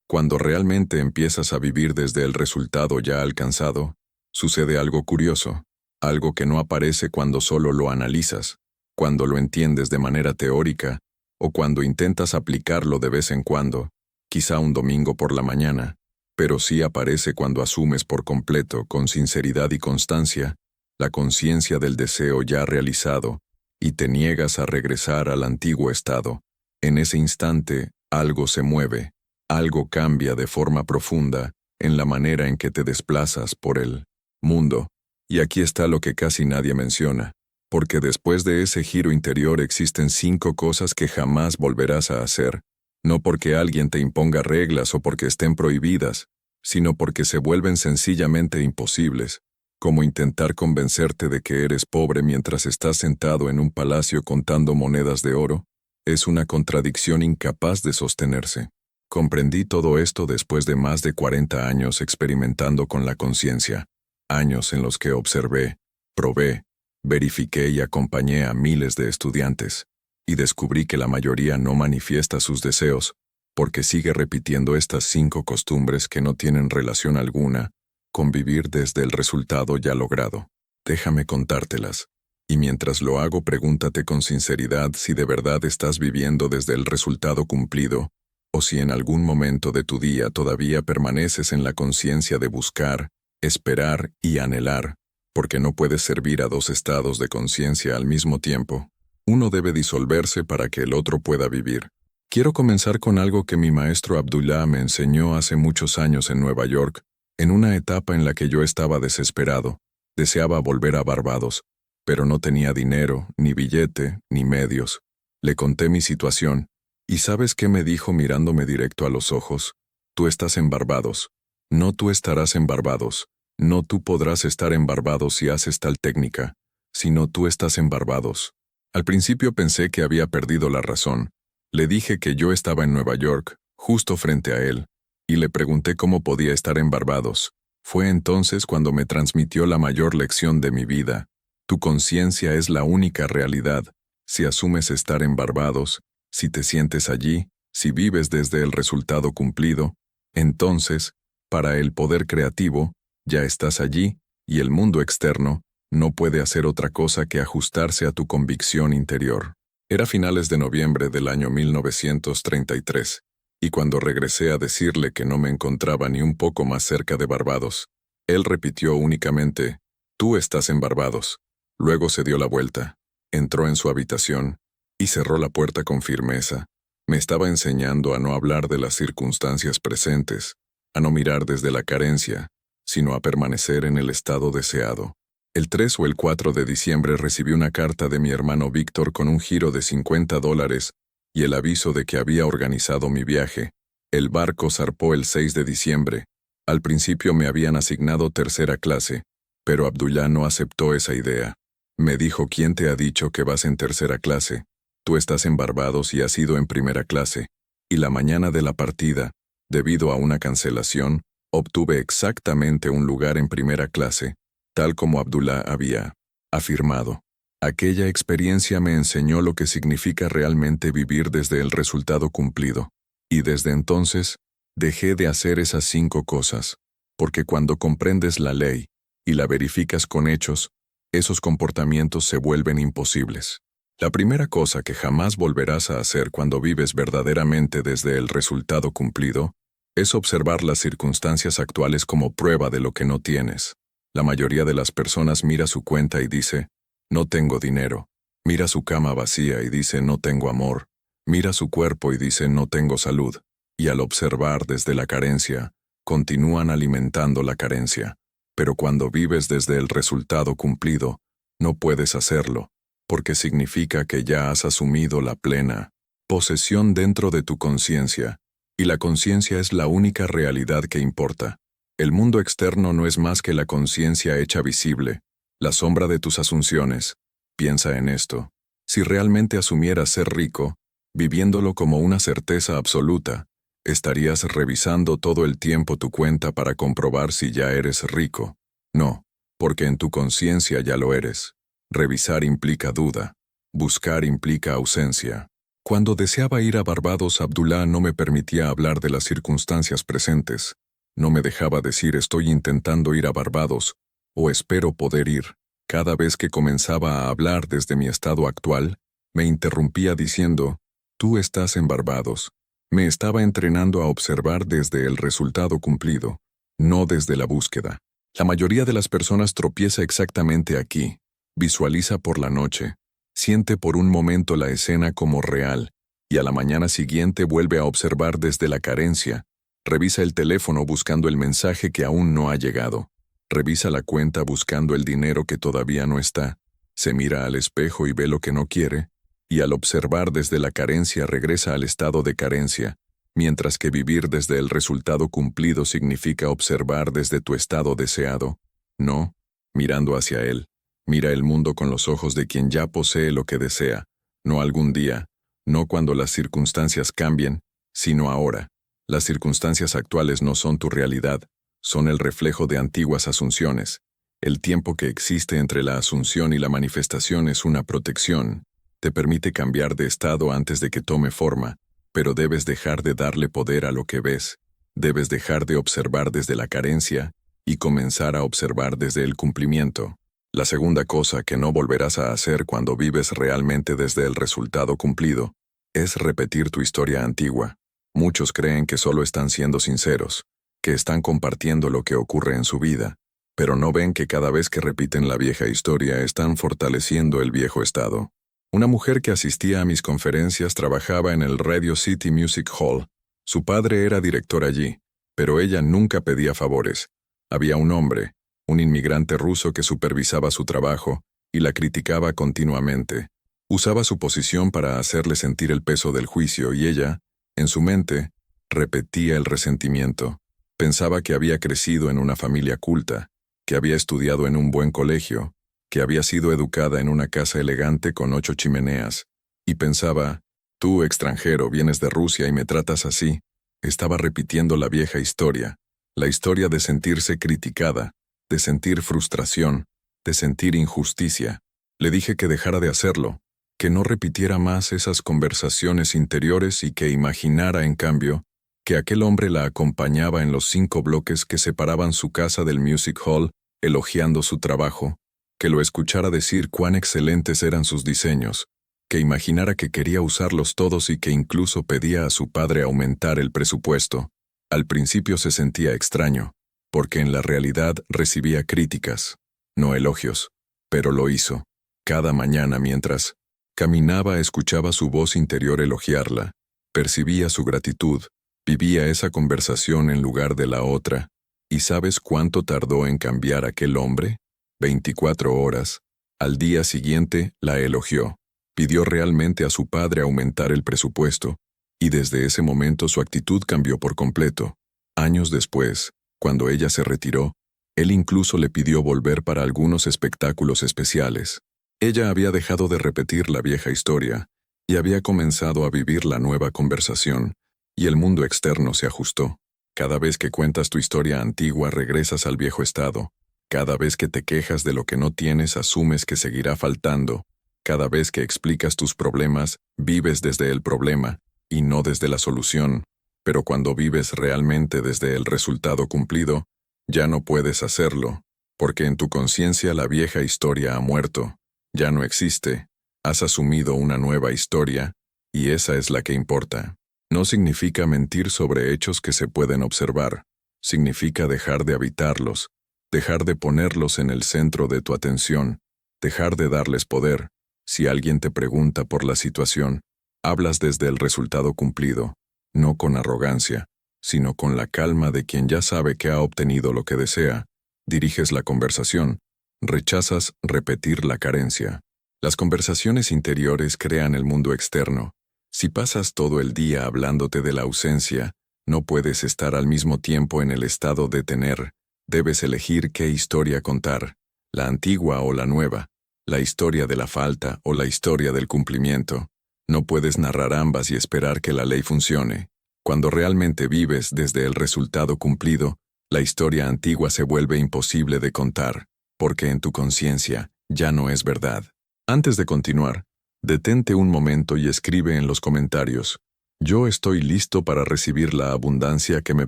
Cuando realmente empiezas a vivir desde el resultado ya alcanzado, sucede algo curioso, algo que no aparece cuando solo lo analizas, cuando lo entiendes de manera teórica, o cuando intentas aplicarlo de vez en cuando, quizá un domingo por la mañana, pero sí aparece cuando asumes por completo, con sinceridad y constancia, la conciencia del deseo ya realizado, y te niegas a regresar al antiguo estado. En ese instante, algo se mueve, algo cambia de forma profunda en la manera en que te desplazas por el mundo. Y aquí está lo que casi nadie menciona, porque después de ese giro interior existen 5 cosas que jamás volverás a hacer, no porque alguien te imponga reglas o porque estén prohibidas, sino porque se vuelven sencillamente imposibles, como intentar convencerte de que eres pobre mientras estás sentado en un palacio contando monedas de oro, es una contradicción incapaz de sostenerse. Comprendí todo esto después de más de 40 años experimentando con la conciencia, años en los que observé, probé, verifiqué y acompañé a miles de estudiantes, y descubrí que la mayoría no manifiesta sus deseos, porque sigue repitiendo estas 5 costumbres que no tienen relación alguna con vivir desde el resultado ya logrado. Déjame contártelas, y mientras lo hago pregúntate con sinceridad si de verdad estás viviendo desde el resultado cumplido, o si en algún momento de tu día todavía permaneces en la conciencia de buscar, esperar y anhelar, porque no puedes servir a 2 estados de conciencia al mismo tiempo. Uno debe disolverse para que el otro pueda vivir. Quiero comenzar con algo que mi maestro Abdullah me enseñó hace muchos años en Nueva York, en una etapa en la que yo estaba desesperado, deseaba volver a Barbados, pero no tenía dinero, ni billete, ni medios. Le conté mi situación, y ¿sabes qué me dijo mirándome directo a los ojos? Tú estás en Barbados. No tú estarás en Barbados. No tú podrás estar en Barbados si haces tal técnica, sino tú estás en Barbados. Al principio pensé que había perdido la razón. Le dije que yo estaba en Nueva York, justo frente a él, y le pregunté cómo podía estar en Barbados. Fue entonces cuando me transmitió la mayor lección de mi vida. Tu conciencia es la única realidad. Si asumes estar en Barbados, si te sientes allí, si vives desde el resultado cumplido, entonces, para el poder creativo, ya estás allí, y el mundo externo no puede hacer otra cosa que ajustarse a tu convicción interior. Era finales de noviembre del año 1933, y cuando regresé a decirle que no me encontraba ni un poco más cerca de Barbados, él repitió únicamente, «Tú estás en Barbados». Luego se dio la vuelta, entró en su habitación y cerró la puerta con firmeza. Me estaba enseñando a no hablar de las circunstancias presentes, a no mirar desde la carencia, sino a permanecer en el estado deseado. El 3 o el 4 de diciembre recibí una carta de mi hermano Víctor con un giro de $50 y el aviso de que había organizado mi viaje. El barco zarpó el 6 de diciembre. Al principio me habían asignado tercera clase, pero Abdullah no aceptó esa idea. Me dijo, ¿quién te ha dicho que vas en tercera clase? Tú estás en Barbados y has ido en primera clase. Y la mañana de la partida, debido a una cancelación, obtuve exactamente un lugar en primera clase, tal como Abdullah había afirmado. Aquella experiencia me enseñó lo que significa realmente vivir desde el resultado cumplido. Y desde entonces, dejé de hacer esas 5 cosas, porque cuando comprendes la ley y la verificas con hechos, esos comportamientos se vuelven imposibles. La primera cosa que jamás volverás a hacer cuando vives verdaderamente desde el resultado cumplido es observar las circunstancias actuales como prueba de lo que no tienes. La mayoría de las personas mira su cuenta y dice, no tengo dinero. Mira su cama vacía y dice, no tengo amor. Mira su cuerpo y dice, no tengo salud. Y al observar desde la carencia, continúan alimentando la carencia. Pero cuando vives desde el resultado cumplido, no puedes hacerlo, porque significa que ya has asumido la plena posesión dentro de tu conciencia, y la conciencia es la única realidad que importa. El mundo externo no es más que la conciencia hecha visible, la sombra de tus asunciones. Piensa en esto. Si realmente asumieras ser rico, viviéndolo como una certeza absoluta, estarías revisando todo el tiempo tu cuenta para comprobar si ya eres rico. No, porque en tu conciencia ya lo eres. Revisar implica duda. Buscar implica ausencia. Cuando deseaba ir a Barbados, Abdullah no me permitía hablar de las circunstancias presentes. No me dejaba decir estoy intentando ir a Barbados o espero poder ir. Cada vez que comenzaba a hablar desde mi estado actual, me interrumpía diciendo, tú estás en Barbados. Me estaba entrenando a observar desde el resultado cumplido, no desde la búsqueda. La mayoría de las personas tropieza exactamente aquí. Visualiza por la noche, siente por un momento la escena como real, y a la mañana siguiente vuelve a observar desde la carencia. Revisa el teléfono buscando el mensaje que aún no ha llegado. Revisa la cuenta buscando el dinero que todavía no está. Se mira al espejo y ve lo que no quiere, y al observar desde la carencia regresa al estado de carencia, mientras que vivir desde el resultado cumplido significa observar desde tu estado deseado. No, mirando hacia él. Mira el mundo con los ojos de quien ya posee lo que desea, no algún día, no cuando las circunstancias cambien, sino ahora. Las circunstancias actuales no son tu realidad, son el reflejo de antiguas asunciones. El tiempo que existe entre la asunción y la manifestación es una protección. Te permite cambiar de estado antes de que tome forma, pero debes dejar de darle poder a lo que ves. Debes dejar de observar desde la carencia y comenzar a observar desde el cumplimiento. La segunda cosa que no volverás a hacer cuando vives realmente desde el resultado cumplido es repetir tu historia antigua. Muchos creen que solo están siendo sinceros, que están compartiendo lo que ocurre en su vida, pero no ven que cada vez que repiten la vieja historia están fortaleciendo el viejo estado. Una mujer que asistía a mis conferencias trabajaba en el Radio City Music Hall. Su padre era director allí, pero ella nunca pedía favores. Había un hombre, un inmigrante ruso que supervisaba su trabajo y la criticaba continuamente. Usaba su posición para hacerle sentir el peso del juicio y ella, en su mente, repetía el resentimiento. Pensaba que había crecido en una familia culta, que había estudiado en un buen colegio, que había sido educada en una casa elegante con 8 chimeneas, y pensaba, tú extranjero vienes de Rusia y me tratas así. Estaba repitiendo la vieja historia, la historia de sentirse criticada, de sentir frustración, de sentir injusticia. Le dije que dejara de hacerlo, que no repitiera más esas conversaciones interiores y que imaginara, en cambio, que aquel hombre la acompañaba en los 5 bloques que separaban su casa del Music Hall, elogiando su trabajo, que lo escuchara decir cuán excelentes eran sus diseños, que imaginara que quería usarlos todos y que incluso pedía a su padre aumentar el presupuesto. Al principio se sentía extraño, porque en la realidad recibía críticas, no elogios, pero lo hizo. Cada mañana mientras caminaba escuchaba su voz interior elogiarla, percibía su gratitud, vivía esa conversación en lugar de la otra. ¿Y sabes cuánto tardó en cambiar aquel hombre? 24 horas. Al día siguiente la elogió. Pidió realmente a su padre aumentar el presupuesto, y desde ese momento su actitud cambió por completo. Años después, cuando ella se retiró, él incluso le pidió volver para algunos espectáculos especiales. Ella había dejado de repetir la vieja historia y había comenzado a vivir la nueva conversación, y el mundo externo se ajustó. Cada vez que cuentas tu historia antigua regresas al viejo estado. Cada vez que te quejas de lo que no tienes asumes que seguirá faltando. Cada vez que explicas tus problemas, vives desde el problema y no desde la solución. Pero cuando vives realmente desde el resultado cumplido, ya no puedes hacerlo, porque en tu conciencia la vieja historia ha muerto. Ya no existe, has asumido una nueva historia, y esa es la que importa. No significa mentir sobre hechos que se pueden observar, significa dejar de habitarlos, dejar de ponerlos en el centro de tu atención, dejar de darles poder. Si alguien te pregunta por la situación, hablas desde el resultado cumplido, no con arrogancia, sino con la calma de quien ya sabe que ha obtenido lo que desea. Diriges la conversación, rechazas repetir la carencia. Las conversaciones interiores crean el mundo externo. Si pasas todo el día hablándote de la ausencia, no puedes estar al mismo tiempo en el estado de tener. Debes elegir qué historia contar, la antigua o la nueva, la historia de la falta o la historia del cumplimiento. No puedes narrar ambas y esperar que la ley funcione. Cuando realmente vives desde el resultado cumplido, la historia antigua se vuelve imposible de contar, porque en tu conciencia ya no es verdad. Antes de continuar, Detente un momento y escribe en los comentarios: yo estoy listo para recibir la abundancia que me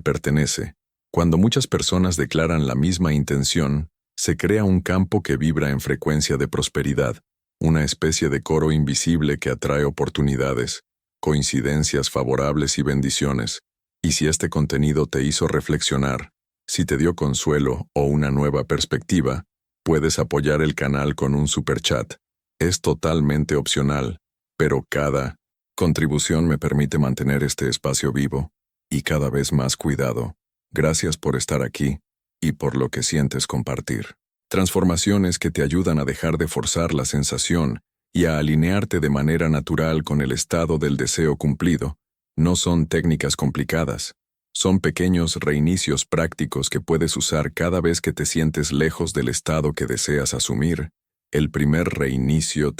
pertenece. Cuando muchas personas declaran la misma intención, se crea un campo que vibra en frecuencia de prosperidad, una especie de coro invisible que atrae oportunidades, coincidencias favorables y bendiciones. Y si este contenido te hizo reflexionar, si te dio consuelo o una nueva perspectiva, puedes apoyar el canal con un superchat. Es totalmente opcional, pero cada contribución me permite mantener este espacio vivo y cada vez más cuidado. Gracias por estar aquí y por lo que sientes compartir. Transformaciones que te ayudan a dejar de forzar la sensación y a alinearte de manera natural con el estado del deseo cumplido. No son técnicas complicadas. Son pequeños reinicios prácticos que puedes usar cada vez que te sientes lejos del estado que deseas asumir. El primer reinicio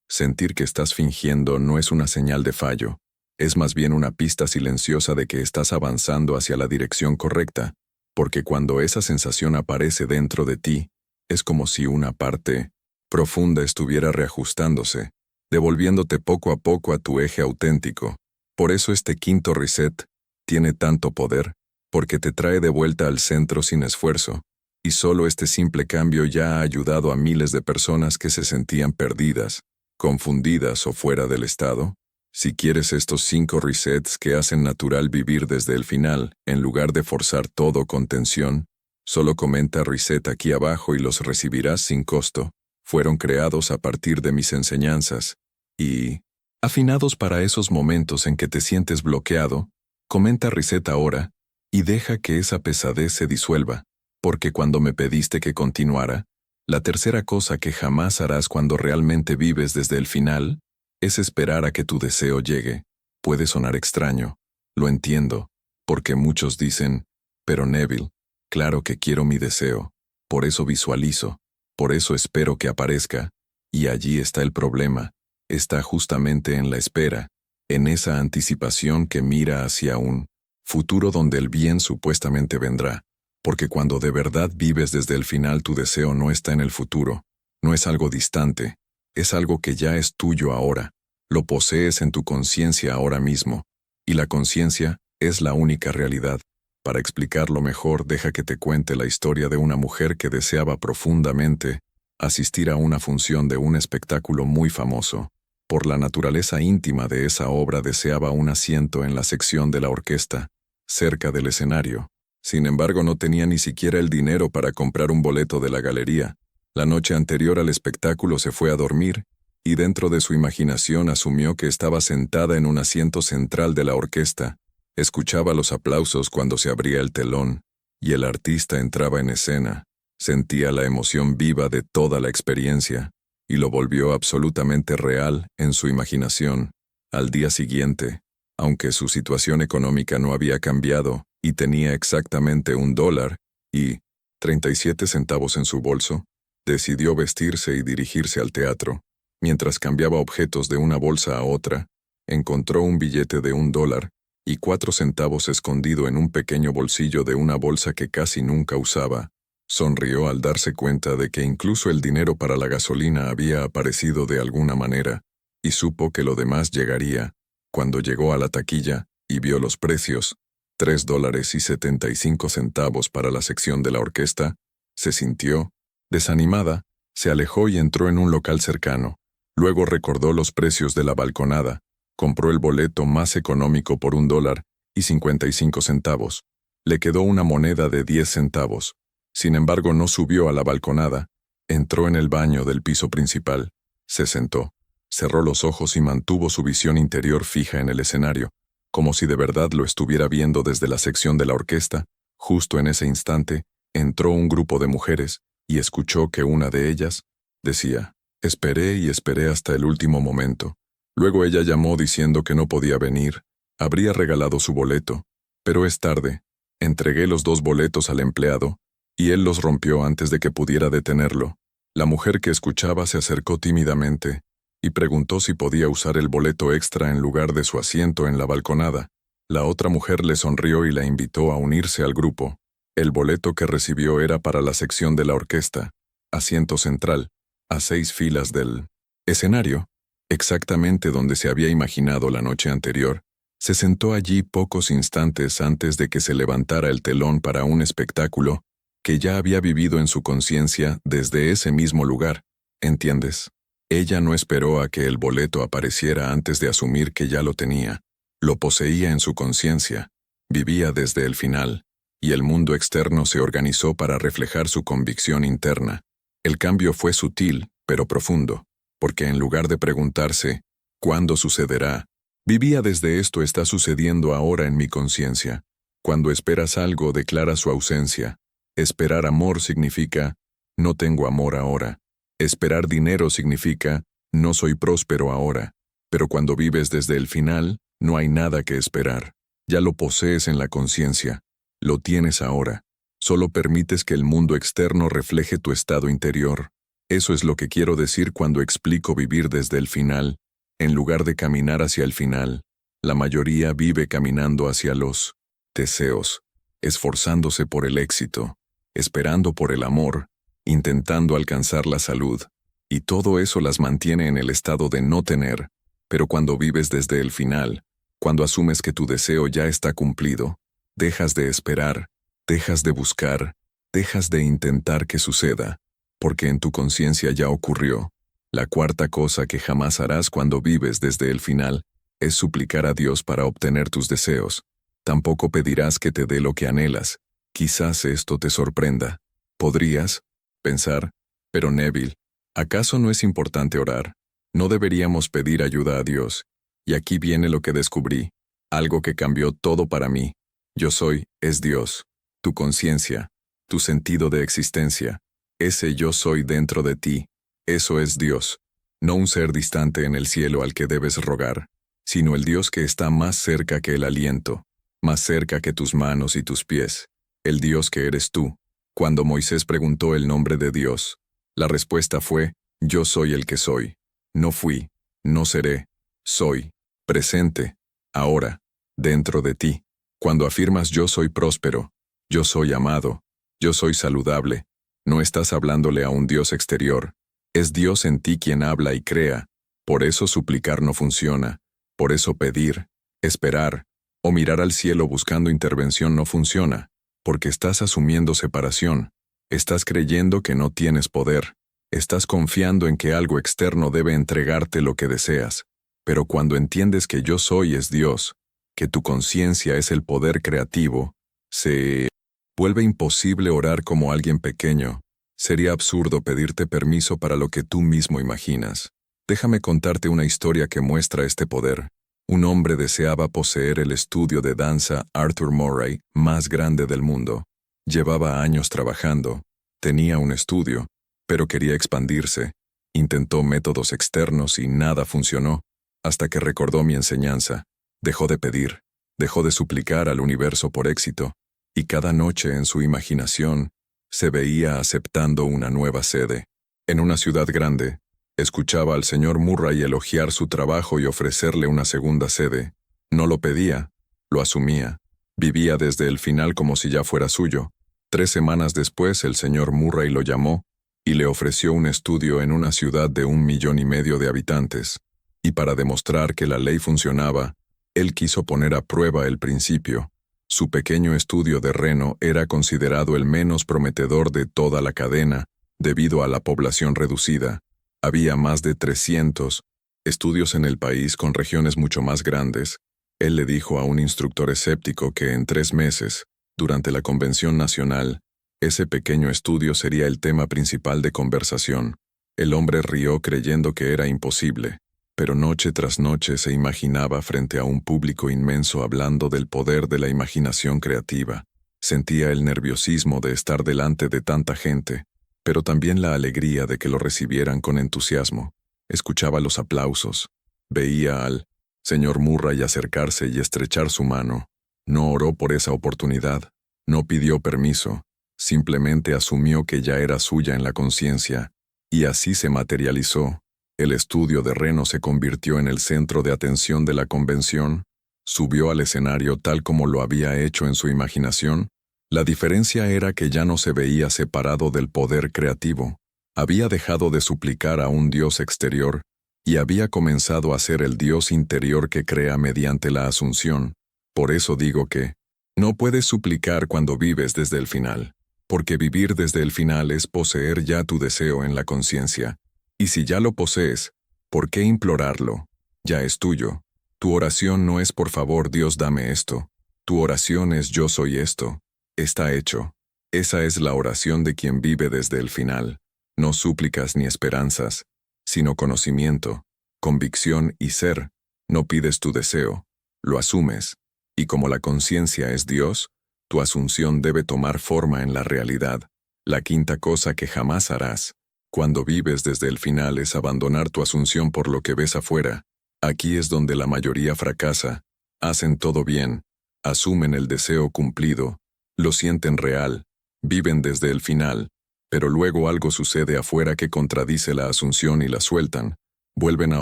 sentir que estás fingiendo no es una señal de fallo. Es más bien una pista silenciosa de que estás avanzando hacia la dirección correcta, porque cuando esa sensación aparece dentro de ti, es como si una parte profunda estuviera reajustándose, devolviéndote poco a poco a tu eje auténtico. Por eso este quinto reset tiene tanto poder, porque te trae de vuelta al centro sin esfuerzo, y solo este simple cambio ya ha ayudado a miles de personas que se sentían perdidas, confundidas o fuera del estado. Si quieres estos 5 resets que hacen natural vivir desde el final, en lugar de forzar todo con tensión, solo comenta reset aquí abajo y los recibirás sin costo. Fueron creados a partir de mis enseñanzas y afinados para esos momentos en que te sientes bloqueado. Comenta reset ahora y deja que esa pesadez se disuelva, porque cuando me pediste que continuara, la tercera cosa que jamás harás cuando realmente vives desde el final es esperar a que tu deseo llegue. Puede sonar extraño, lo entiendo, porque muchos dicen, pero Neville, claro que quiero mi deseo, por eso visualizo, por eso espero que aparezca, y allí está el problema, está justamente en la espera, en esa anticipación que mira hacia un futuro donde el bien supuestamente vendrá, porque cuando de verdad vives desde el final tu deseo no está en el futuro, no es algo distante, es algo que ya es tuyo ahora, lo posees en tu conciencia ahora mismo, y la conciencia es la única realidad. Para explicarlo mejor, deja que te cuente la historia de una mujer que deseaba profundamente asistir a una función de un espectáculo muy famoso. Por la naturaleza íntima de esa obra deseaba un asiento en la sección de la orquesta, cerca del escenario. Sin embargo, no tenía ni siquiera el dinero para comprar un boleto de la galería. La noche anterior al espectáculo se fue a dormir, y dentro de su imaginación asumió que estaba sentada en un asiento central de la orquesta. Escuchaba los aplausos cuando se abría el telón, y el artista entraba en escena. Sentía la emoción viva de toda la experiencia, y lo volvió absolutamente real en su imaginación. Al día siguiente, aunque su situación económica no había cambiado, y tenía exactamente $1.37 en su bolso, decidió vestirse y dirigirse al teatro. Mientras cambiaba objetos de una bolsa a otra, encontró un billete de $1.04 escondido en un pequeño bolsillo de una bolsa que casi nunca usaba. Sonrió al darse cuenta de que incluso el dinero para la gasolina había aparecido de alguna manera, y supo que lo demás llegaría. Cuando llegó a la taquilla y vio los precios, $3.75 para la sección de la orquesta, se sintió desanimada, se alejó y entró en un local cercano. Luego recordó los precios de la balconada, compró el boleto más económico por $1.55. Le quedó una moneda de 10 centavos. Sin embargo, no subió a la balconada. Entró en el baño del piso principal. Se sentó, cerró los ojos y mantuvo su visión interior fija en el escenario, como si de verdad lo estuviera viendo desde la sección de la orquesta. Justo en ese instante, entró un grupo de mujeres, y escuchó que una de ellas decía: esperé y esperé hasta el último momento. Luego ella llamó diciendo que no podía venir. Habría regalado su boleto, pero es tarde. Entregué los 2 boletos al empleado, y él los rompió antes de que pudiera detenerlo. La mujer que escuchaba se acercó tímidamente y preguntó si podía usar el boleto extra en lugar de su asiento en la balconada. La otra mujer le sonrió y la invitó a unirse al grupo. El boleto que recibió era para la sección de la orquesta, asiento central, a 6 filas del escenario. exactamente donde se había imaginado la noche anterior. Se sentó allí pocos instantes antes de que se levantara el telón para un espectáculo que ya había vivido en su conciencia desde ese mismo lugar, ¿entiendes? Ella no esperó a que el boleto apareciera antes de asumir que ya lo tenía. Lo poseía en su conciencia, vivía desde el final, y el mundo externo se organizó para reflejar su convicción interna. El cambio fue sutil, pero profundo, porque en lugar de preguntarse, ¿cuándo sucederá?, vivía desde esto está sucediendo ahora en mi conciencia. Cuando esperas algo, declara su ausencia. Esperar amor significa, no tengo amor ahora. Esperar dinero significa, no soy próspero ahora. Pero cuando vives desde el final, no hay nada que esperar. Ya lo posees en la conciencia. Lo tienes ahora. Solo permites que el mundo externo refleje tu estado interior. Eso es lo que quiero decir cuando explico vivir desde el final. En lugar de caminar hacia el final, la mayoría vive caminando hacia los deseos, esforzándose por el éxito, esperando por el amor, intentando alcanzar la salud, y todo eso las mantiene en el estado de no tener. Pero cuando vives desde el final, cuando asumes que tu deseo ya está cumplido, dejas de esperar, dejas de buscar, dejas de intentar que suceda, porque en tu conciencia ya ocurrió. La cuarta cosa que jamás harás cuando vives desde el final es suplicar a Dios para obtener tus deseos. Tampoco pedirás que te dé lo que anhelas. Quizás esto te sorprenda. Podrías pensar, pero Neville, ¿acaso no es importante orar? ¿No deberíamos pedir ayuda a Dios? Y aquí viene lo que descubrí, algo que cambió todo para mí. Yo soy, es Dios, tu conciencia, tu sentido de existencia. Ese yo soy dentro de ti. Eso es Dios, no un ser distante en el cielo al que debes rogar, sino el Dios que está más cerca que el aliento, más cerca que tus manos y tus pies, el Dios que eres tú. Cuando Moisés preguntó el nombre de Dios, la respuesta fue, yo soy el que soy. No fui, no seré, soy, presente, ahora, dentro de ti. Cuando afirmas yo soy próspero, yo soy amado, yo soy saludable, no estás hablándole a un Dios exterior. Es Dios en ti quien habla y crea. Por eso suplicar no funciona. Por eso pedir, esperar o mirar al cielo buscando intervención no funciona. Porque estás asumiendo separación. Estás creyendo que no tienes poder. Estás confiando en que algo externo debe entregarte lo que deseas. Pero cuando entiendes que yo soy es Dios, que tu conciencia es el poder creativo, se vuelve imposible orar como alguien pequeño. Sería absurdo pedirte permiso para lo que tú mismo imaginas. Déjame contarte una historia que muestra este poder. Un hombre deseaba poseer el estudio de danza Arthur Murray más grande del mundo. Llevaba años trabajando, tenía un estudio, pero quería expandirse. Intentó métodos externos y nada funcionó, hasta que recordó mi enseñanza. Dejó de pedir, dejó de suplicar al universo por éxito, y cada noche en su imaginación, se veía aceptando una nueva sede. En una ciudad grande, escuchaba al señor Murray elogiar su trabajo y ofrecerle una segunda sede. No lo pedía, lo asumía. Vivía desde el final como si ya fuera suyo. 3 semanas después el señor Murray lo llamó y le ofreció un estudio en una ciudad de 1,5 millones de habitantes. Y para demostrar que la ley funcionaba, él quiso poner a prueba el principio. Su pequeño estudio de Reno era considerado el menos prometedor de toda la cadena, debido a la población reducida. Había más de 300 estudios en el país con regiones mucho más grandes. Él le dijo a un instructor escéptico que en 3 meses, durante la convención nacional, ese pequeño estudio sería el tema principal de conversación. El hombre rió creyendo que era imposible. Pero noche tras noche se imaginaba frente a un público inmenso hablando del poder de la imaginación creativa. Sentía el nerviosismo de estar delante de tanta gente, pero también la alegría de que lo recibieran con entusiasmo. Escuchaba los aplausos. Veía al señor Murray acercarse y estrechar su mano. No oró por esa oportunidad, no pidió permiso, simplemente asumió que ya era suya en la conciencia, y así se materializó. El estudio de Reno se convirtió en el centro de atención de la convención, subió al escenario tal como lo había hecho en su imaginación. La diferencia era que ya no se veía separado del poder creativo. Había dejado de suplicar a un Dios exterior y había comenzado a ser el Dios interior que crea mediante la asunción. Por eso digo que no puedes suplicar cuando vives desde el final, porque vivir desde el final es poseer ya tu deseo en la conciencia. Y si ya lo posees, ¿por qué implorarlo? Ya es tuyo. Tu oración no es por favor Dios dame esto. Tu oración es yo soy esto. Está hecho. Esa es la oración de quien vive desde el final. No súplicas ni esperanzas, sino conocimiento, convicción y ser. No pides tu deseo, lo asumes. Y como la conciencia es Dios, tu asunción debe tomar forma en la realidad. La quinta cosa que jamás harás, cuando vives desde el final, es abandonar tu asunción por lo que ves afuera. Aquí es donde la mayoría fracasa. Hacen todo bien, asumen el deseo cumplido, lo sienten real, viven desde el final, pero luego algo sucede afuera que contradice la asunción y la sueltan. Vuelven a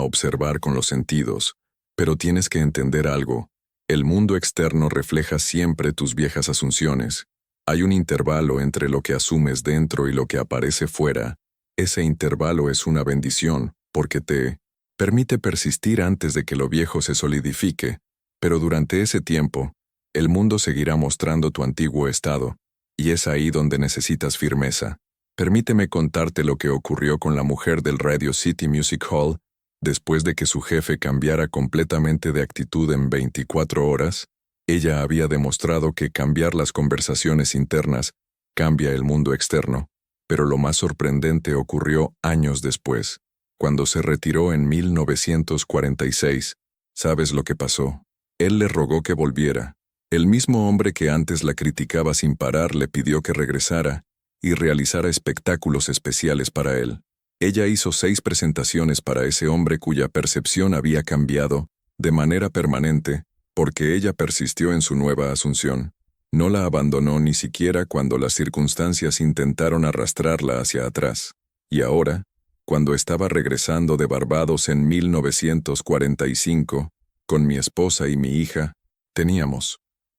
observar con los sentidos. Pero tienes que entender algo. El mundo externo refleja siempre tus viejas asunciones. Hay un intervalo entre lo que asumes dentro y lo que aparece fuera. Ese intervalo es una bendición, porque te permite persistir antes de que lo viejo se solidifique, pero durante ese tiempo, el mundo seguirá mostrando tu antiguo estado, y es ahí donde necesitas firmeza. Permíteme contarte lo que ocurrió con la mujer del Radio City Music Hall, después de que su jefe cambiara completamente de actitud en 24 horas. Ella había demostrado que cambiar las conversaciones internas cambia el mundo externo, pero lo más sorprendente ocurrió años después, cuando se retiró en 1946. ¿Sabes lo que pasó? Él le rogó que volviera. El mismo hombre que antes la criticaba sin parar le pidió que regresara y realizara espectáculos especiales para él. Ella hizo 6 presentaciones para ese hombre cuya percepción había cambiado de manera permanente, porque ella persistió en su nueva asunción. No la abandonó ni siquiera cuando las circunstancias intentaron arrastrarla hacia atrás. Y ahora, cuando estaba regresando de Barbados en 1945, con mi esposa y mi hija,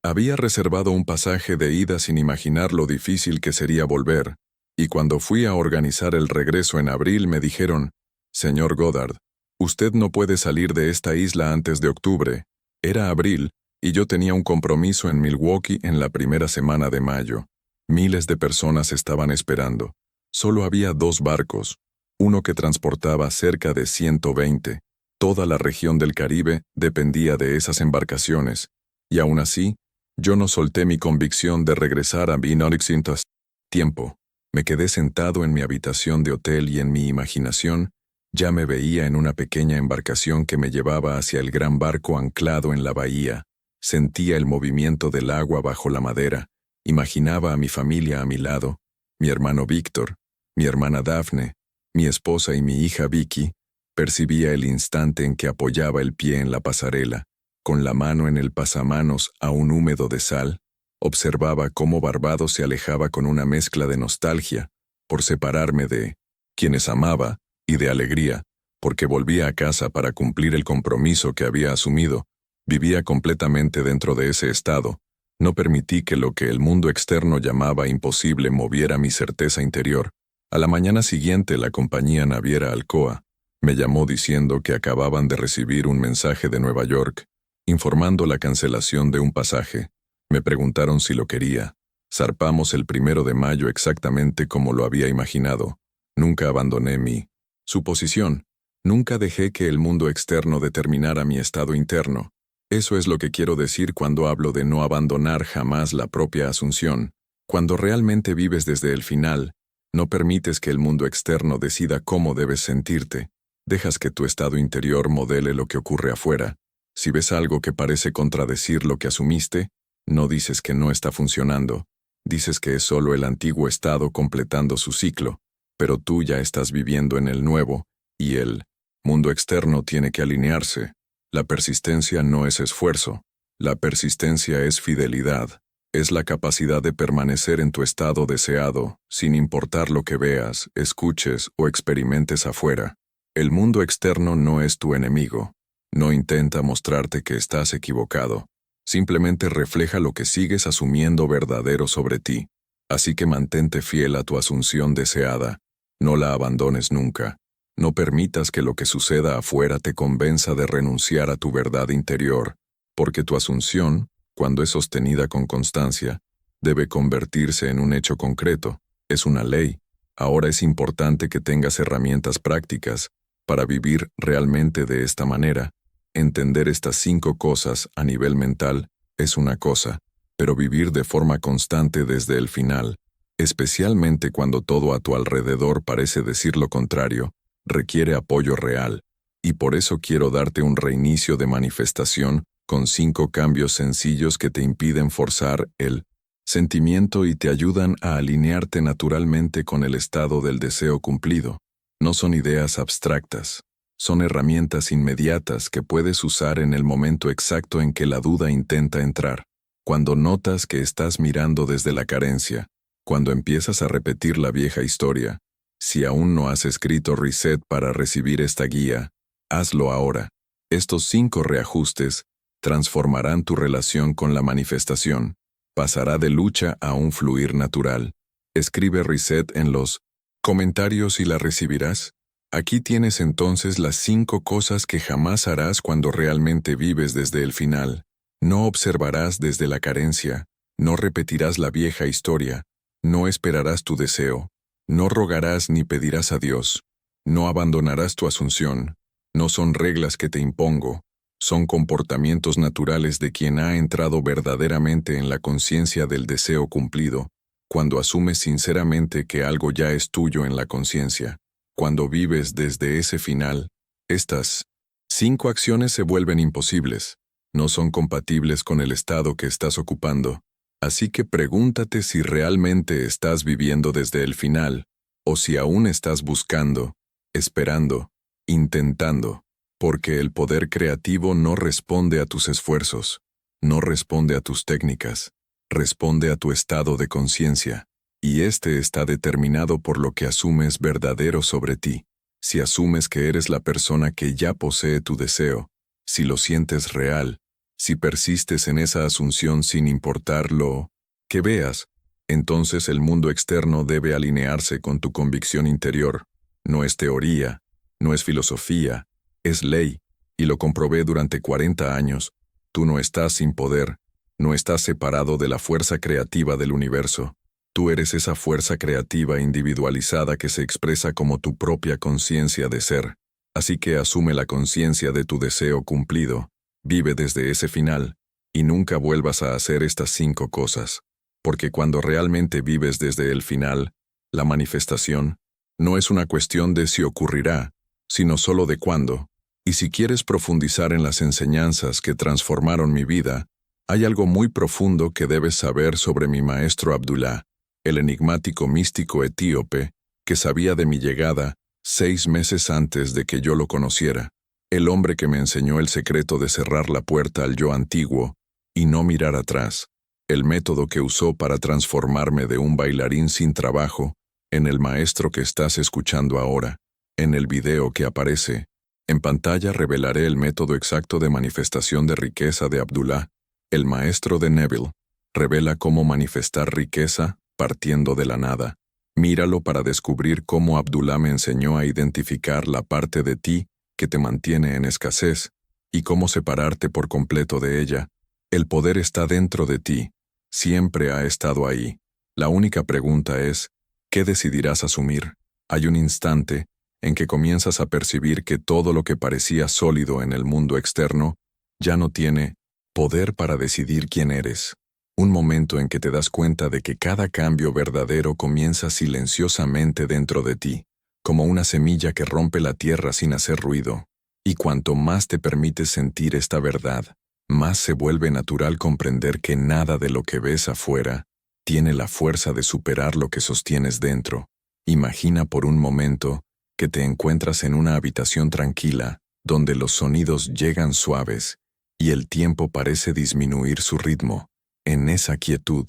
había reservado un pasaje de ida sin imaginar lo difícil que sería volver, y cuando fui a organizar el regreso en abril me dijeron, «Señor Goddard, usted no puede salir de esta isla antes de octubre». Era abril, y yo tenía un compromiso en Milwaukee en la primera semana de mayo. Miles de personas estaban esperando. Solo había 2 barcos, uno que transportaba cerca de 120. Toda la región del Caribe dependía de esas embarcaciones, y aún así, yo no solté mi convicción de regresar a Binonixintas. Tiempo. Me quedé sentado en mi habitación de hotel y en mi imaginación ya me veía en una pequeña embarcación que me llevaba hacia el gran barco anclado en la bahía. Sentía el movimiento del agua bajo la madera. Imaginaba a mi familia a mi lado, mi hermano Víctor, mi hermana Daphne, mi esposa y mi hija Vicky. Percibía el instante en que apoyaba el pie en la pasarela, con la mano en el pasamanos aún húmedo de sal. Observaba cómo Barbados se alejaba con una mezcla de nostalgia, por separarme de quienes amaba, y de alegría, porque volvía a casa para cumplir el compromiso que había asumido. Vivía completamente dentro de ese estado. No permití que lo que el mundo externo llamaba imposible moviera mi certeza interior. A la mañana siguiente, la compañía naviera Alcoa me llamó diciendo que acababan de recibir un mensaje de Nueva York, informando la cancelación de un pasaje. Me preguntaron si lo quería. Zarpamos el 1 de mayo exactamente como lo había imaginado. Nunca abandoné mi suposición. Nunca dejé que el mundo externo determinara mi estado interno. Eso es lo que quiero decir cuando hablo de no abandonar jamás la propia asunción. Cuando realmente vives desde el final, no permites que el mundo externo decida cómo debes sentirte. Dejas que tu estado interior modele lo que ocurre afuera. Si ves algo que parece contradecir lo que asumiste, no dices que no está funcionando. Dices que es solo el antiguo estado completando su ciclo, pero tú ya estás viviendo en el nuevo, y el mundo externo tiene que alinearse. La persistencia no es esfuerzo. La persistencia es fidelidad. Es la capacidad de permanecer en tu estado deseado, sin importar lo que veas, escuches o experimentes afuera. El mundo externo no es tu enemigo. No intenta mostrarte que estás equivocado. Simplemente refleja lo que sigues asumiendo verdadero sobre ti. Así que mantente fiel a tu asunción deseada. No la abandones nunca. No permitas que lo que suceda afuera te convenza de renunciar a tu verdad interior, porque tu asunción, cuando es sostenida con constancia, debe convertirse en un hecho concreto, es una ley. Ahora es importante que tengas herramientas prácticas para vivir realmente de esta manera. Entender estas 5 cosas a nivel mental es una cosa, pero vivir de forma constante desde el final, especialmente cuando todo a tu alrededor parece decir lo contrario, requiere apoyo real. Y por eso quiero darte un reinicio de manifestación con 5 cambios sencillos que te impiden forzar el sentimiento y te ayudan a alinearte naturalmente con el estado del deseo cumplido. No son ideas abstractas, son herramientas inmediatas que puedes usar en el momento exacto en que la duda intenta entrar. Cuando notas que estás mirando desde la carencia, cuando empiezas a repetir la vieja historia, si aún no has escrito reset para recibir esta guía, hazlo ahora. Estos 5 reajustes transformarán tu relación con la manifestación. Pasará de lucha a un fluir natural. Escribe reset en los comentarios y la recibirás. Aquí tienes entonces las 5 cosas que jamás harás cuando realmente vives desde el final. No observarás desde la carencia, no repetirás la vieja historia, no esperarás tu deseo, no rogarás ni pedirás a Dios, no abandonarás tu asunción. No son reglas que te impongo, son comportamientos naturales de quien ha entrado verdaderamente en la conciencia del deseo cumplido, cuando asumes sinceramente que algo ya es tuyo en la conciencia. Cuando vives desde ese final, estas 5 acciones se vuelven imposibles, no son compatibles con el estado que estás ocupando. Así que pregúntate si realmente estás viviendo desde el final, o si aún estás buscando, esperando, intentando. Porque el poder creativo no responde a tus esfuerzos, no responde a tus técnicas, responde a tu estado de conciencia, y este está determinado por lo que asumes verdadero sobre ti. Si asumes que eres la persona que ya posee tu deseo, si lo sientes real, si persistes en esa asunción sin importar lo que veas, entonces el mundo externo debe alinearse con tu convicción interior. No es teoría, no es filosofía, es ley, y lo comprobé durante 40 años. Tú no estás sin poder, no estás separado de la fuerza creativa del universo. Tú eres esa fuerza creativa individualizada que se expresa como tu propia conciencia de ser. Así que asume la conciencia de tu deseo cumplido, vive desde ese final, y nunca vuelvas a hacer estas 5 cosas. Porque cuando realmente vives desde el final, la manifestación, no es una cuestión de si ocurrirá, sino solo de cuándo. Y si quieres profundizar en las enseñanzas que transformaron mi vida, hay algo muy profundo que debes saber sobre mi maestro Abdullah, el enigmático místico etíope, que sabía de mi llegada 6 meses antes de que yo lo conociera, el hombre que me enseñó el secreto de cerrar la puerta al yo antiguo y no mirar atrás, el método que usó para transformarme de un bailarín sin trabajo en el maestro que estás escuchando ahora. En el video que aparece en pantalla revelaré el método exacto de manifestación de riqueza de Abdullah, el maestro de Neville. Revela cómo manifestar riqueza partiendo de la nada. Míralo para descubrir cómo Abdullah me enseñó a identificar la parte de ti que te mantiene en escasez y cómo separarte por completo de ella. El poder está dentro de ti, siempre ha estado ahí. La única pregunta es, ¿qué decidirás asumir? Hay un instante en que comienzas a percibir que todo lo que parecía sólido en el mundo externo ya no tiene poder para decidir quién eres. Un momento en que te das cuenta de que cada cambio verdadero comienza silenciosamente dentro de ti, como una semilla que rompe la tierra sin hacer ruido. Y cuanto más te permites sentir esta verdad, más se vuelve natural comprender que nada de lo que ves afuera tiene la fuerza de superar lo que sostienes dentro. Imagina por un momento que te encuentras en una habitación tranquila, donde los sonidos llegan suaves y el tiempo parece disminuir su ritmo. En esa quietud,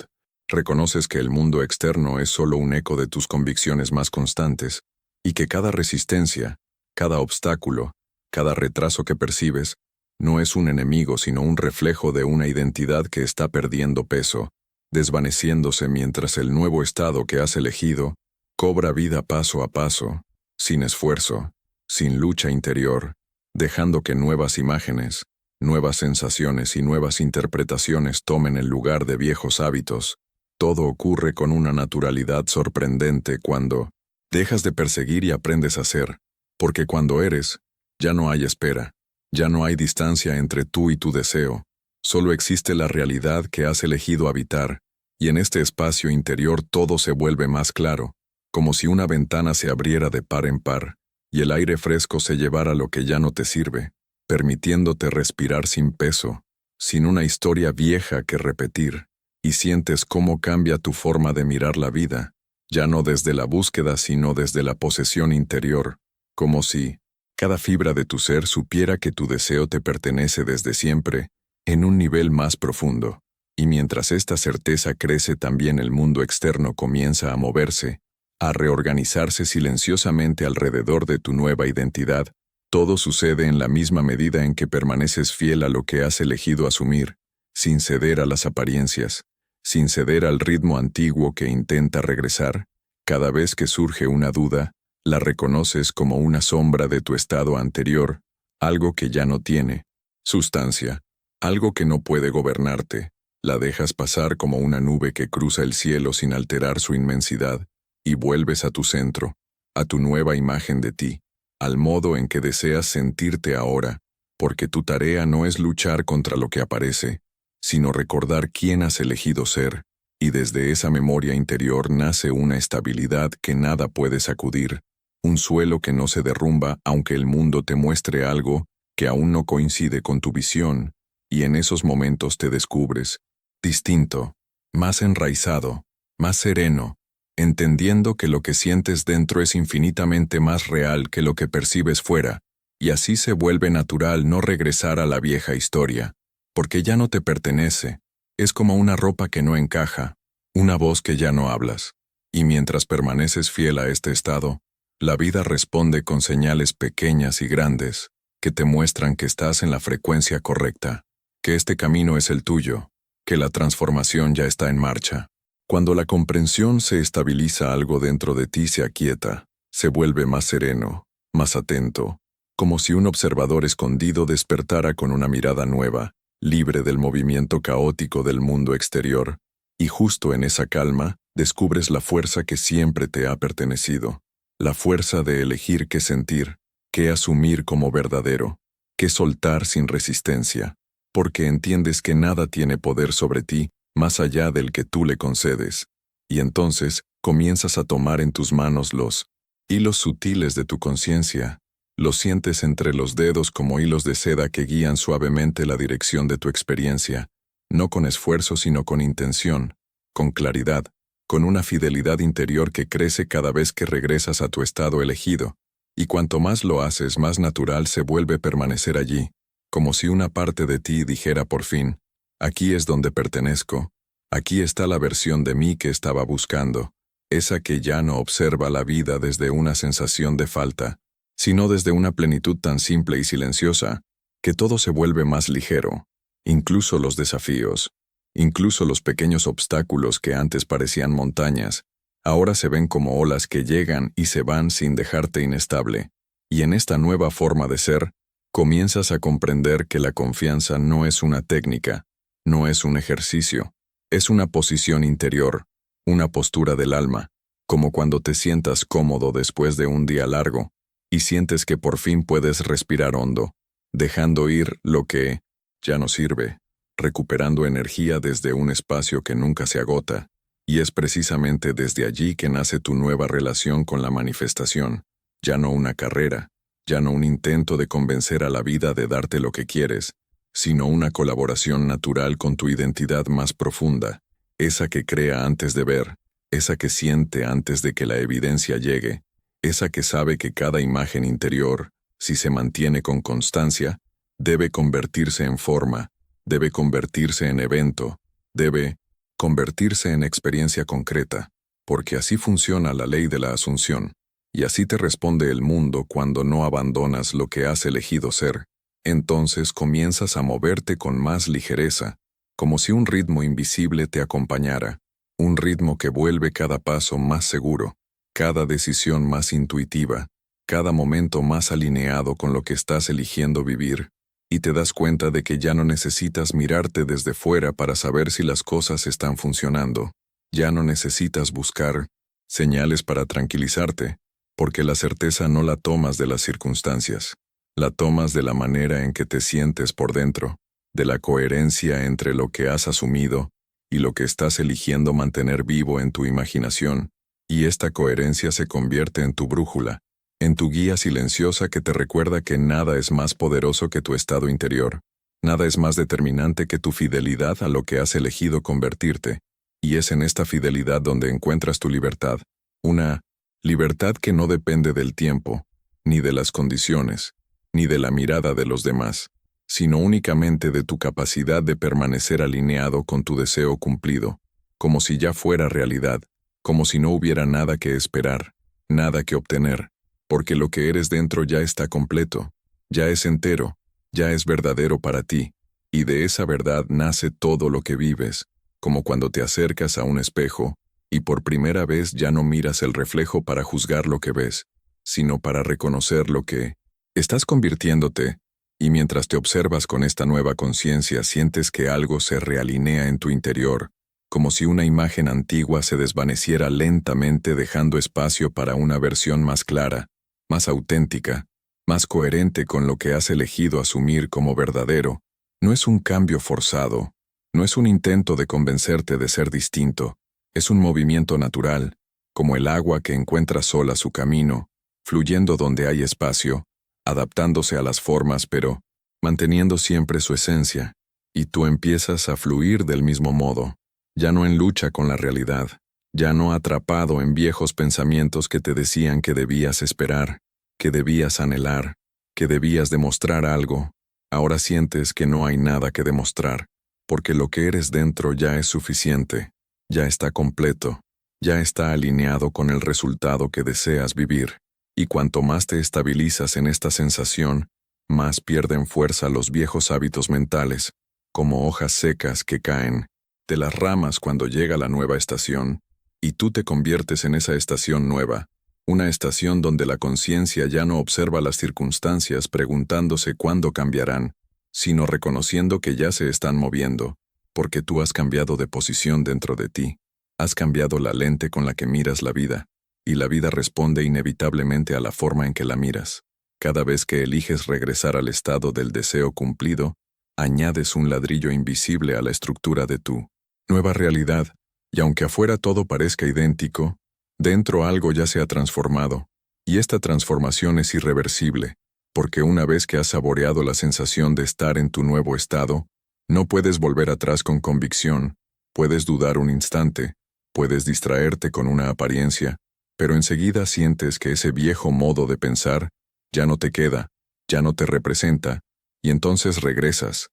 reconoces que el mundo externo es solo un eco de tus convicciones más constantes y que cada resistencia, cada obstáculo, cada retraso que percibes, no es un enemigo sino un reflejo de una identidad que está perdiendo peso, desvaneciéndose mientras el nuevo estado que has elegido cobra vida paso a paso, sin esfuerzo. sin lucha interior, dejando que nuevas imágenes, nuevas sensaciones y nuevas interpretaciones tomen el lugar de viejos hábitos. Todo ocurre con una naturalidad sorprendente cuando dejas de perseguir y aprendes a ser, porque cuando eres, ya no hay espera, ya no hay distancia entre tú y tu deseo, solo existe la realidad que has elegido habitar, y en este espacio interior todo se vuelve más claro, como si una ventana se abriera de par en par, y el aire fresco se llevara lo que ya no te sirve, permitiéndote respirar sin peso, sin una historia vieja que repetir, y sientes cómo cambia tu forma de mirar la vida, ya no desde la búsqueda sino desde la posesión interior, como si cada fibra de tu ser supiera que tu deseo te pertenece desde siempre, en un nivel más profundo, y mientras esta certeza crece también el mundo externo comienza a moverse, a reorganizarse silenciosamente alrededor de tu nueva identidad. Todo sucede en la misma medida en que permaneces fiel a lo que has elegido asumir, sin ceder a las apariencias, sin ceder al ritmo antiguo que intenta regresar. Cada vez que surge una duda, la reconoces como una sombra de tu estado anterior, algo que ya no tiene sustancia, algo que no puede gobernarte. La dejas pasar como una nube que cruza el cielo sin alterar su inmensidad, y vuelves a tu centro, a tu nueva imagen de ti, al modo en que deseas sentirte ahora, porque tu tarea no es luchar contra lo que aparece, sino recordar quién has elegido ser, y desde esa memoria interior nace una estabilidad que nada puede sacudir, un suelo que no se derrumba aunque el mundo te muestre algo que aún no coincide con tu visión, y en esos momentos te descubres, distinto, más enraizado, más sereno, entendiendo que lo que sientes dentro es infinitamente más real que lo que percibes fuera, y así se vuelve natural no regresar a la vieja historia, porque ya no te pertenece, es como una ropa que no encaja, una voz que ya no hablas, y mientras permaneces fiel a este estado, la vida responde con señales pequeñas y grandes, que te muestran que estás en la frecuencia correcta, que este camino es el tuyo, que la transformación ya está en marcha. Cuando la comprensión se estabiliza, algo dentro de ti se aquieta, se vuelve más sereno, más atento, como si un observador escondido despertara con una mirada nueva, libre del movimiento caótico del mundo exterior, y justo en esa calma descubres la fuerza que siempre te ha pertenecido, la fuerza de elegir qué sentir, qué asumir como verdadero, qué soltar sin resistencia, porque entiendes que nada tiene poder sobre ti más allá del que tú le concedes, y entonces comienzas a tomar en tus manos los hilos sutiles de tu conciencia, los sientes entre los dedos como hilos de seda que guían suavemente la dirección de tu experiencia, no con esfuerzo sino con intención, con claridad, con una fidelidad interior que crece cada vez que regresas a tu estado elegido, y cuanto más lo haces más natural se vuelve permanecer allí, como si una parte de ti dijera por fin, aquí es donde pertenezco, aquí está la versión de mí que estaba buscando, esa que ya no observa la vida desde una sensación de falta, sino desde una plenitud tan simple y silenciosa, que todo se vuelve más ligero, incluso los desafíos, incluso los pequeños obstáculos que antes parecían montañas, ahora se ven como olas que llegan y se van sin dejarte inestable, y en esta nueva forma de ser, comienzas a comprender que la confianza no es una técnica, no es un ejercicio, es una posición interior, una postura del alma, como cuando te sientas cómodo después de un día largo, y sientes que por fin puedes respirar hondo, dejando ir lo que ya no sirve, recuperando energía desde un espacio que nunca se agota, y es precisamente desde allí que nace tu nueva relación con la manifestación, ya no una carrera, ya no un intento de convencer a la vida de darte lo que quieres, sino una colaboración natural con tu identidad más profunda, esa que crea antes de ver, esa que siente antes de que la evidencia llegue, esa que sabe que cada imagen interior, si se mantiene con constancia, debe convertirse en forma, debe convertirse en evento, debe convertirse en experiencia concreta, porque así funciona la ley de la asunción, y así te responde el mundo cuando no abandonas lo que has elegido ser. Entonces comienzas a moverte con más ligereza, como si un ritmo invisible te acompañara, un ritmo que vuelve cada paso más seguro, cada decisión más intuitiva, cada momento más alineado con lo que estás eligiendo vivir, y te das cuenta de que ya no necesitas mirarte desde fuera para saber si las cosas están funcionando. Ya no necesitas buscar señales para tranquilizarte, porque la certeza no la tomas de las circunstancias, la tomas de la manera en que te sientes por dentro, de la coherencia entre lo que has asumido y lo que estás eligiendo mantener vivo en tu imaginación, y esta coherencia se convierte en tu brújula, en tu guía silenciosa que te recuerda que nada es más poderoso que tu estado interior, nada es más determinante que tu fidelidad a lo que has elegido convertirte, y es en esta fidelidad donde encuentras tu libertad, una libertad que no depende del tiempo, ni de las condiciones, ni de la mirada de los demás, sino únicamente de tu capacidad de permanecer alineado con tu deseo cumplido, como si ya fuera realidad, como si no hubiera nada que esperar, nada que obtener, porque lo que eres dentro ya está completo, ya es entero, ya es verdadero para ti, y de esa verdad nace todo lo que vives, como cuando te acercas a un espejo, y por primera vez ya no miras el reflejo para juzgar lo que ves, sino para reconocer lo que estás convirtiéndote, y mientras te observas con esta nueva conciencia sientes que algo se realinea en tu interior, como si una imagen antigua se desvaneciera lentamente dejando espacio para una versión más clara, más auténtica, más coherente con lo que has elegido asumir como verdadero. No es un cambio forzado, no es un intento de convencerte de ser distinto, es un movimiento natural, como el agua que encuentra sola su camino, fluyendo donde hay espacio, adaptándose a las formas pero manteniendo siempre su esencia, y tú empiezas a fluir del mismo modo, ya no en lucha con la realidad, ya no atrapado en viejos pensamientos que te decían que debías esperar, que debías anhelar, que debías demostrar algo. Ahora sientes que no hay nada que demostrar, porque lo que eres dentro ya es suficiente, ya está completo, ya está alineado con el resultado que deseas vivir. Y cuanto más te estabilizas en esta sensación, más pierden fuerza los viejos hábitos mentales, como hojas secas que caen de las ramas cuando llega la nueva estación, y tú te conviertes en esa estación nueva, una estación donde la conciencia ya no observa las circunstancias preguntándose cuándo cambiarán, sino reconociendo que ya se están moviendo, porque tú has cambiado de posición dentro de ti, has cambiado la lente con la que miras la vida, y la vida responde inevitablemente a la forma en que la miras. Cada vez que eliges regresar al estado del deseo cumplido, añades un ladrillo invisible a la estructura de tu nueva realidad, y aunque afuera todo parezca idéntico, dentro algo ya se ha transformado, y esta transformación es irreversible, porque una vez que has saboreado la sensación de estar en tu nuevo estado, no puedes volver atrás con convicción, puedes dudar un instante, puedes distraerte con una apariencia, pero enseguida sientes que ese viejo modo de pensar ya no te queda, ya no te representa, y entonces regresas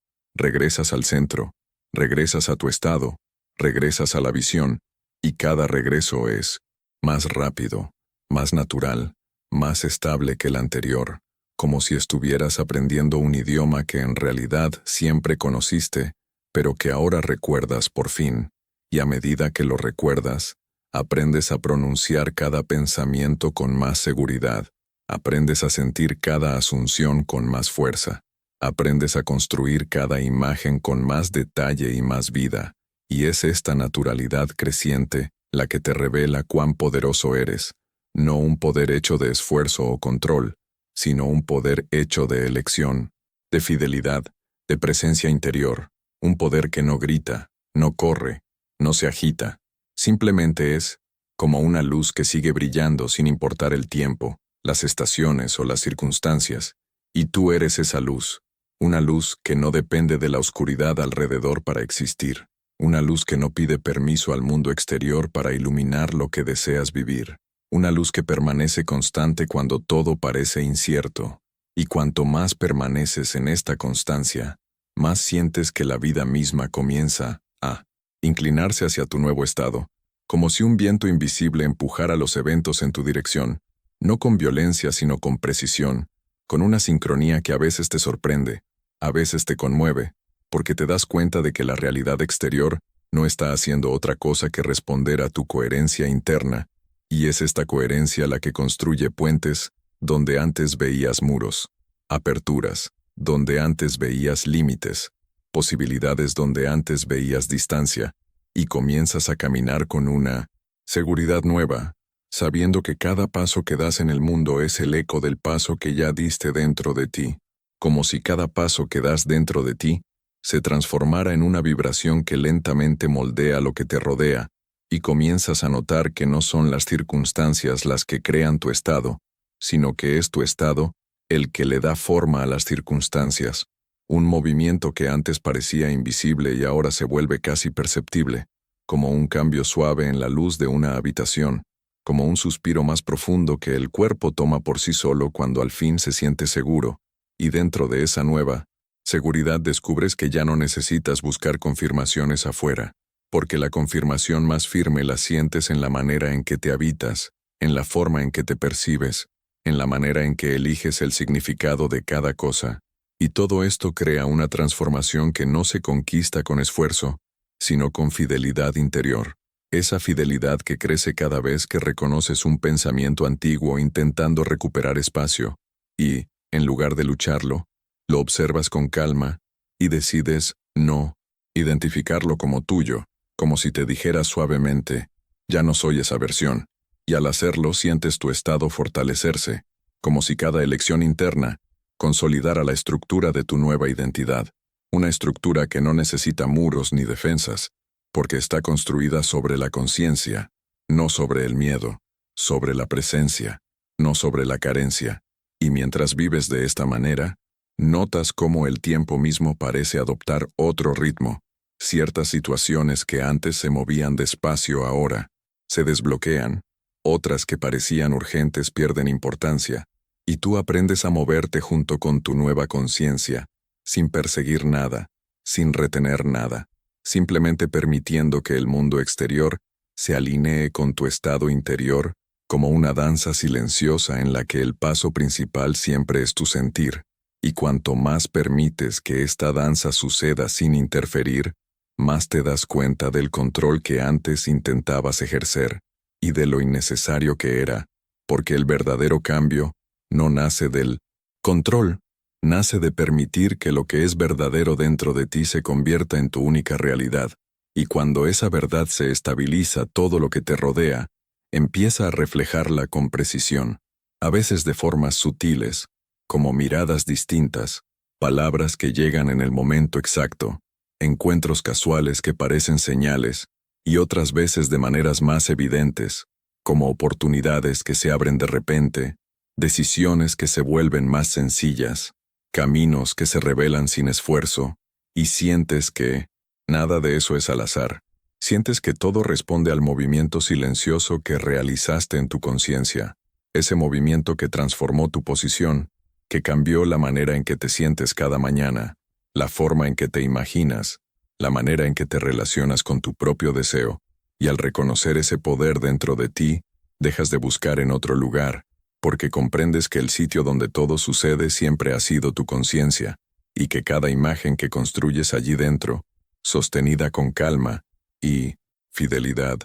al centro, regresas a tu estado, regresas a la visión, y cada regreso es más rápido, más natural, más estable que el anterior, como si estuvieras aprendiendo un idioma que en realidad siempre conociste, pero que ahora recuerdas por fin, y a medida que lo recuerdas, aprendes a pronunciar cada pensamiento con más seguridad, aprendes a sentir cada asunción con más fuerza, aprendes a construir cada imagen con más detalle y más vida, y es esta naturalidad creciente la que te revela cuán poderoso eres, no un poder hecho de esfuerzo o control, sino un poder hecho de elección, de fidelidad, de presencia interior, un poder que no grita, no corre, no se agita, simplemente es como una luz que sigue brillando sin importar el tiempo, las estaciones o las circunstancias, y tú eres esa luz, una luz que no depende de la oscuridad alrededor para existir, una luz que no pide permiso al mundo exterior para iluminar lo que deseas vivir, una luz que permanece constante cuando todo parece incierto, y cuanto más permaneces en esta constancia, más sientes que la vida misma comienza a inclinarse hacia tu nuevo estado, como si un viento invisible empujara los eventos en tu dirección, no con violencia sino con precisión, con una sincronía que a veces te sorprende, a veces te conmueve, porque te das cuenta de que la realidad exterior no está haciendo otra cosa que responder a tu coherencia interna, y es esta coherencia la que construye puentes donde antes veías muros, aperturas, donde antes veías límites, posibilidades donde antes veías distancia, y comienzas a caminar con una seguridad nueva, sabiendo que cada paso que das en el mundo es el eco del paso que ya diste dentro de ti, como si cada paso que das dentro de ti se transformara en una vibración que lentamente moldea lo que te rodea, y comienzas a notar que no son las circunstancias las que crean tu estado, sino que es tu estado el que le da forma a las circunstancias, un movimiento que antes parecía invisible y ahora se vuelve casi perceptible, como un cambio suave en la luz de una habitación, como un suspiro más profundo que el cuerpo toma por sí solo cuando al fin se siente seguro, y dentro de esa nueva seguridad descubres que ya no necesitas buscar confirmaciones afuera, porque la confirmación más firme la sientes en la manera en que te habitas, en la forma en que te percibes, en la manera en que eliges el significado de cada cosa, y todo esto crea una transformación que no se conquista con esfuerzo, sino con fidelidad interior, esa fidelidad que crece cada vez que reconoces un pensamiento antiguo intentando recuperar espacio, y, en lugar de lucharlo, lo observas con calma, y decides, no, identificarlo como tuyo, como si te dijera suavemente, ya no soy esa versión, y al hacerlo sientes tu estado fortalecerse, como si cada elección interna consolidara la estructura de tu nueva identidad, una estructura que no necesita muros ni defensas, porque está construida sobre la conciencia, no sobre el miedo, sobre la presencia, no sobre la carencia, y mientras vives de esta manera, notas cómo el tiempo mismo parece adoptar otro ritmo. Ciertas situaciones que antes se movían despacio ahora se desbloquean, otras que parecían urgentes pierden importancia, y tú aprendes a moverte junto con tu nueva conciencia, sin perseguir nada, sin retener nada, simplemente permitiendo que el mundo exterior se alinee con tu estado interior como una danza silenciosa en la que el paso principal siempre es tu sentir. Y cuanto más permites que esta danza suceda sin interferir, más te das cuenta del control que antes intentabas ejercer, y de lo innecesario que era, porque el verdadero cambio no nace del control, nace de permitir que lo que es verdadero dentro de ti se convierta en tu única realidad, y cuando esa verdad se estabiliza, todo lo que te rodea empieza a reflejarla con precisión, a veces de formas sutiles, como miradas distintas, palabras que llegan en el momento exacto, encuentros casuales que parecen señales, y otras veces de maneras más evidentes, como oportunidades que se abren de repente, decisiones que se vuelven más sencillas, caminos que se revelan sin esfuerzo, y sientes que nada de eso es al azar. Sientes que todo responde al movimiento silencioso que realizaste en tu conciencia, ese movimiento que transformó tu posición, que cambió la manera en que te sientes cada mañana, la forma en que te imaginas, la manera en que te relacionas con tu propio deseo, y al reconocer ese poder dentro de ti, dejas de buscar en otro lugar, porque comprendes que el sitio donde todo sucede siempre ha sido tu conciencia, y que cada imagen que construyes allí dentro, sostenida con calma y fidelidad,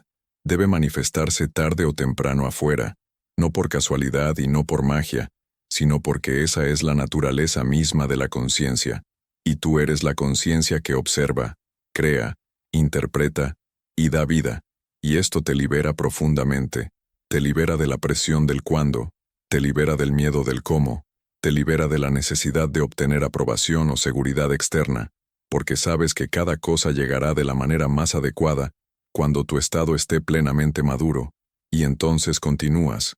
debe manifestarse tarde o temprano afuera, no por casualidad y no por magia, sino porque esa es la naturaleza misma de la conciencia, y tú eres la conciencia que observa, crea, interpreta y da vida, y esto te libera profundamente, te libera de la presión del cuándo, te libera del miedo del cómo, te libera de la necesidad de obtener aprobación o seguridad externa, porque sabes que cada cosa llegará de la manera más adecuada cuando tu estado esté plenamente maduro, y entonces continúas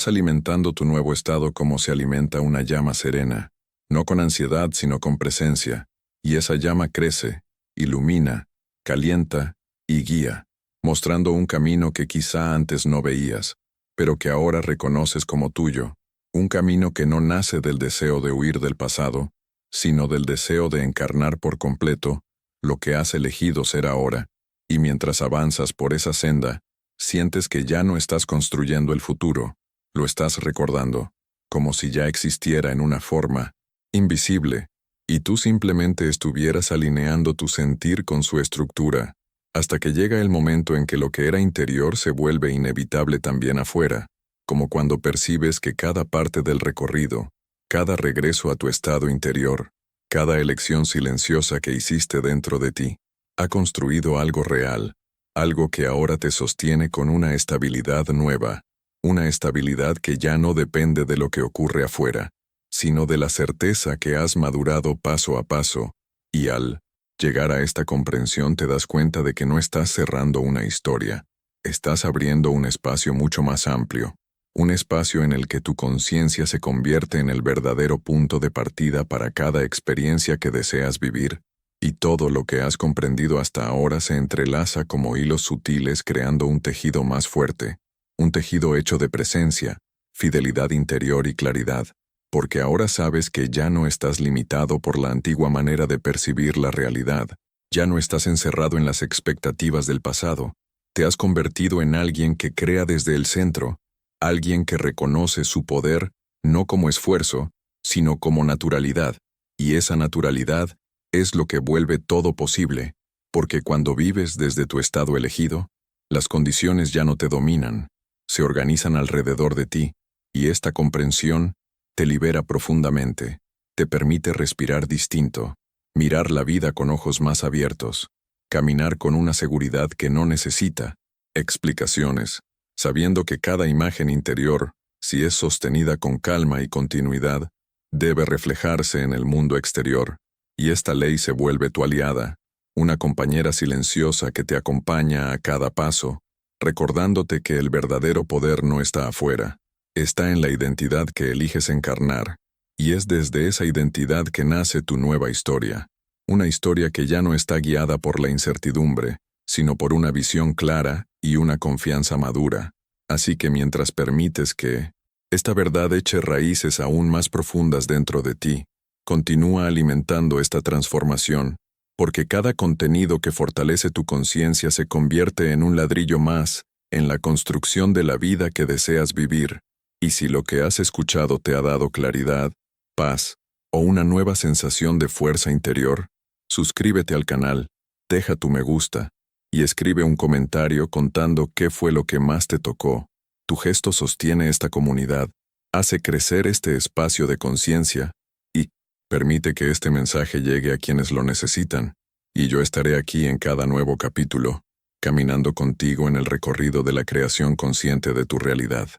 alimentando tu nuevo estado como se alimenta una llama serena, no con ansiedad sino con presencia, y esa llama crece, ilumina, calienta y guía, mostrando un camino que quizá antes no veías, pero que ahora reconoces como tuyo, un camino que no nace del deseo de huir del pasado, sino del deseo de encarnar por completo lo que has elegido ser ahora, y mientras avanzas por esa senda, sientes que ya no estás construyendo el futuro, lo estás recordando, como si ya existiera en una forma invisible, y tú simplemente estuvieras alineando tu sentir con su estructura, hasta que llega el momento en que lo que era interior se vuelve inevitable también afuera, como cuando percibes que cada parte del recorrido, cada regreso a tu estado interior, cada elección silenciosa que hiciste dentro de ti, ha construido algo real, algo que ahora te sostiene con una estabilidad nueva, una estabilidad que ya no depende de lo que ocurre afuera, sino de la certeza que has madurado paso a paso, y al llegar a esta comprensión te das cuenta de que no estás cerrando una historia, estás abriendo un espacio mucho más amplio, un espacio en el que tu conciencia se convierte en el verdadero punto de partida para cada experiencia que deseas vivir, y todo lo que has comprendido hasta ahora se entrelaza como hilos sutiles creando un tejido más fuerte, un tejido hecho de presencia, fidelidad interior y claridad, porque ahora sabes que ya no estás limitado por la antigua manera de percibir la realidad, ya no estás encerrado en las expectativas del pasado, te has convertido en alguien que crea desde el centro, alguien que reconoce su poder no como esfuerzo, sino como naturalidad, y esa naturalidad es lo que vuelve todo posible, porque cuando vives desde tu estado elegido, las condiciones ya no te dominan, se organizan alrededor de ti, y esta comprensión te libera profundamente, te permite respirar distinto, mirar la vida con ojos más abiertos, caminar con una seguridad que no necesita explicaciones, sabiendo que cada imagen interior, si es sostenida con calma y continuidad, debe reflejarse en el mundo exterior, y esta ley se vuelve tu aliada, una compañera silenciosa que te acompaña a cada paso, recordándote que el verdadero poder no está afuera, está en la identidad que eliges encarnar, y es desde esa identidad que nace tu nueva historia, una historia que ya no está guiada por la incertidumbre, sino por una visión clara y una confianza madura. Así que mientras permites que esta verdad eche raíces aún más profundas dentro de ti, continúa alimentando esta transformación, porque cada contenido que fortalece tu conciencia se convierte en un ladrillo más en la construcción de la vida que deseas vivir. Y si lo que has escuchado te ha dado claridad, paz o una nueva sensación de fuerza interior, suscríbete al canal, deja tu me gusta y escribe un comentario contando qué fue lo que más te tocó. Tu gesto sostiene esta comunidad, hace crecer este espacio de conciencia y permite que este mensaje llegue a quienes lo necesitan. Y yo estaré aquí en cada nuevo capítulo, caminando contigo en el recorrido de la creación consciente de tu realidad.